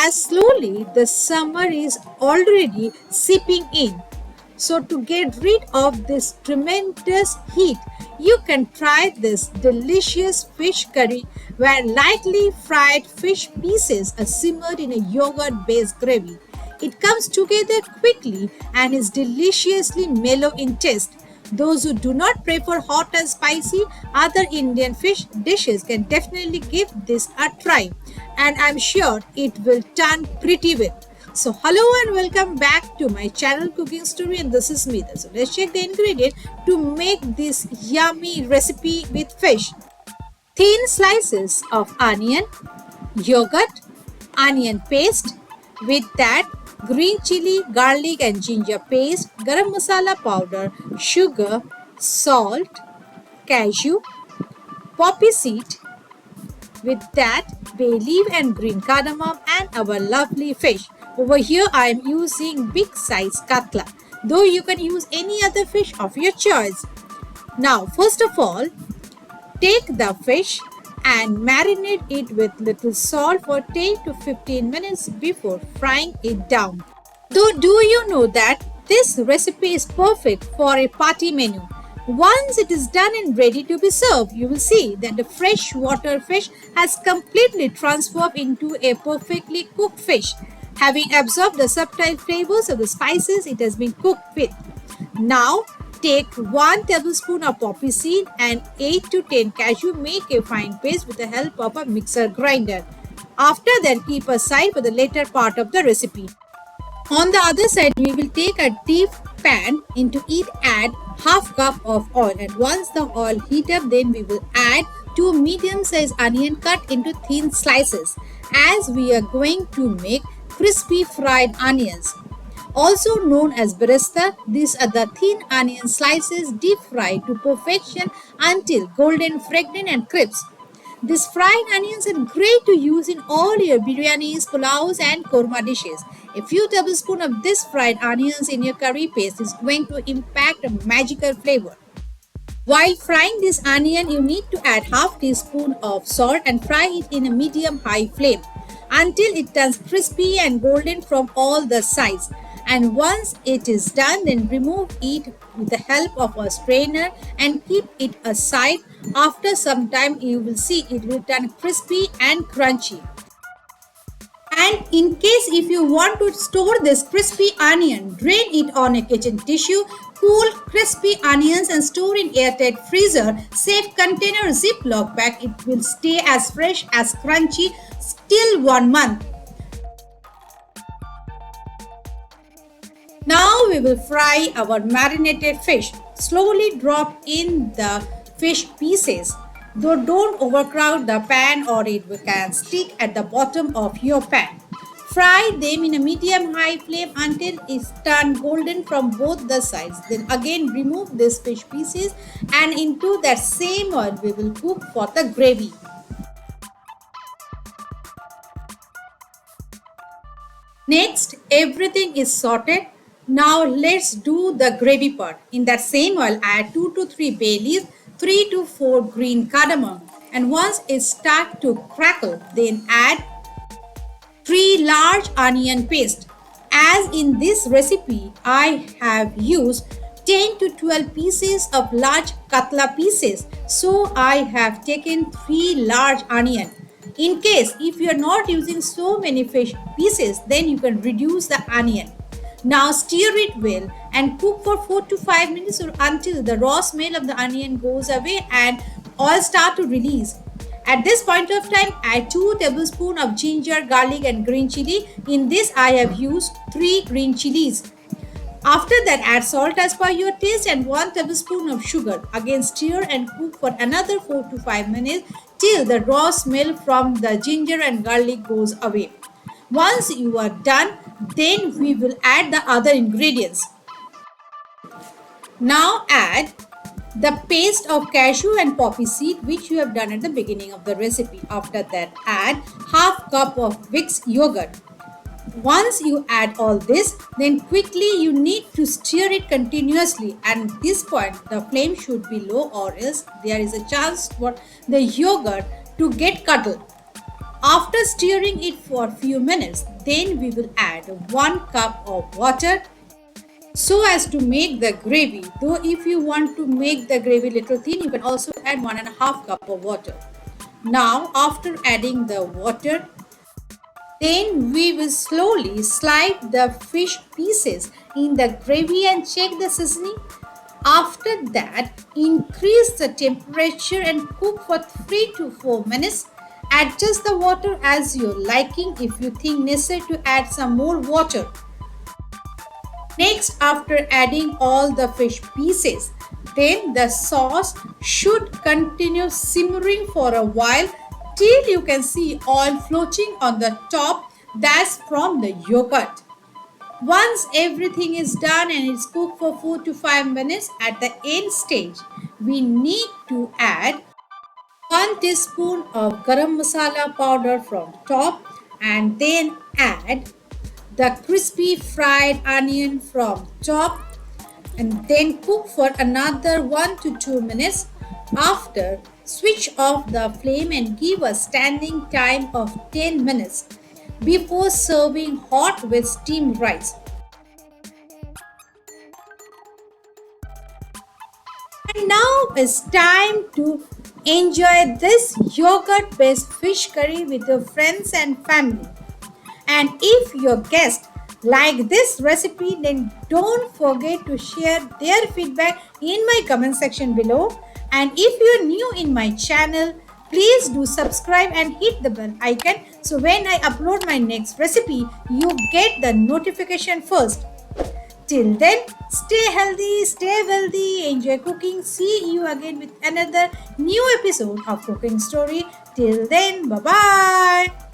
as slowly the summer is already seeping in. So, to get rid of this tremendous heat, you can try this delicious fish curry where lightly fried fish pieces are simmered in a yogurt based gravy. It comes together quickly and is deliciously mellow in taste. Those who do not prefer hot and spicy, other Indian fish dishes can definitely give this a try, and I'm sure it will turn pretty well. So, hello and welcome back to my channel Cooking Story, and this is Meeta. So, let's check the ingredient to make this yummy recipe with fish. Thin slices of onion, yogurt, onion paste, with that green chili, garlic and ginger paste, garam masala powder, sugar, salt, cashew, poppy seed, with that bay leaf and green cardamom and our lovely fish. Over here I am using big size katla, though you can use any other fish of your choice. Now first of all, take the fish and marinate it with little salt for 10 to 15 minutes before frying it down. Though do you know that this recipe is perfect for a party menu? Once it is done and ready to be served, you will see that the freshwater fish has completely transformed into a perfectly cooked fish, having absorbed the subtle flavors of the spices it has been cooked with. Now, take 1 tablespoon of poppy seed and 8 to 10 cashew. Make a fine paste with the help of a mixer grinder. After that, keep aside for the later part of the recipe. On the other side, we will take a deep pan. Into it add half cup of oil, and once the oil heat up, then we will add 2 medium sized onion cut into thin slices, as we are going to make crispy fried onions. Also known as beresta, these are the thin onion slices deep fried to perfection until golden, fragrant and crisp. These fried onions are great to use in all your biryanis, pulaus and korma dishes. A few tablespoons of this fried onions in your curry paste is going to impact a magical flavor. While frying this onion, you need to add half teaspoon of salt and fry it in a medium-high flame until it turns crispy and golden from all the sides. And once it is done, then remove it with the help of a strainer and keep it aside. After some time, you will see it will turn crispy and crunchy. And in case if you want to store this crispy onion, drain it on a kitchen tissue, cool crispy onions and store in airtight freezer, safe container, ziploc bag. It will stay as fresh as crunchy till 1 month. Now we will fry our marinated fish. Slowly drop in the fish pieces, though don't overcrowd the pan or it can stick at the bottom of your pan. Fry them in a medium-high flame until it's turned golden from both the sides. Then again remove these fish pieces, and into that same oil we will cook for the gravy. Next, everything is sorted. Now let's do the gravy part. In that same oil, add 2 to 3 bay leaves, 3 to 4 green cardamom, and once it starts to crackle, then add 3 large onion paste. As in this recipe, I have used 10 to 12 pieces of large katla pieces, so I have taken 3 large onion. In case if you are not using so many fish pieces, then you can reduce the onion. Now stir it well and cook for 4 to 5 minutes or until the raw smell of the onion goes away and oil start to release. At this point of time, add 2 tablespoons of ginger, garlic and green chili. In this I have used 3 green chilies. After that, add salt as per your taste and 1 tablespoon of sugar. Again stir and cook for another 4 to 5 minutes till the raw smell from the ginger and garlic goes away. Once you are done, then we will add the other ingredients. Now add the paste of cashew and poppy seed which you have done at the beginning of the recipe. After that, add half cup of mixed yogurt. Once you add all this, then quickly you need to stir it continuously, and at this point the flame should be low or else there is a chance for the yogurt to get curdled. After stirring it for a few minutes, then we will add 1 cup of water so as to make the gravy. Though if you want to make the gravy little thin, you can also add 1.5 cup of water. Now after adding the water, then we will slowly slide the fish pieces in the gravy and check the seasoning. After that, increase the temperature and cook for 3 to 4 minutes. Adjust the water as your liking if you think necessary to add some more water. Next, after adding all the fish pieces, then the sauce should continue simmering for a while till you can see oil floating on the top. That's from the yogurt. Once everything is done and it's cooked for 4 to 5 minutes, at the end stage, we need to add 1 teaspoon of garam masala powder from top and then add the crispy fried onion from top and then cook for another 1 to 2 minutes. After, switch off the flame and give a standing time of 10 minutes before serving hot with steamed rice. And now it's time to enjoy this yogurt based fish curry with your friends and family. And if your guests like this recipe, then don't forget to share their feedback in my comment section below. And if you're new in my channel, please do subscribe and hit the bell icon so when I upload my next recipe, you get the notification first. Till then, stay healthy, stay wealthy, enjoy cooking. See you again with another new episode of Cooking Story. Till then, bye-bye.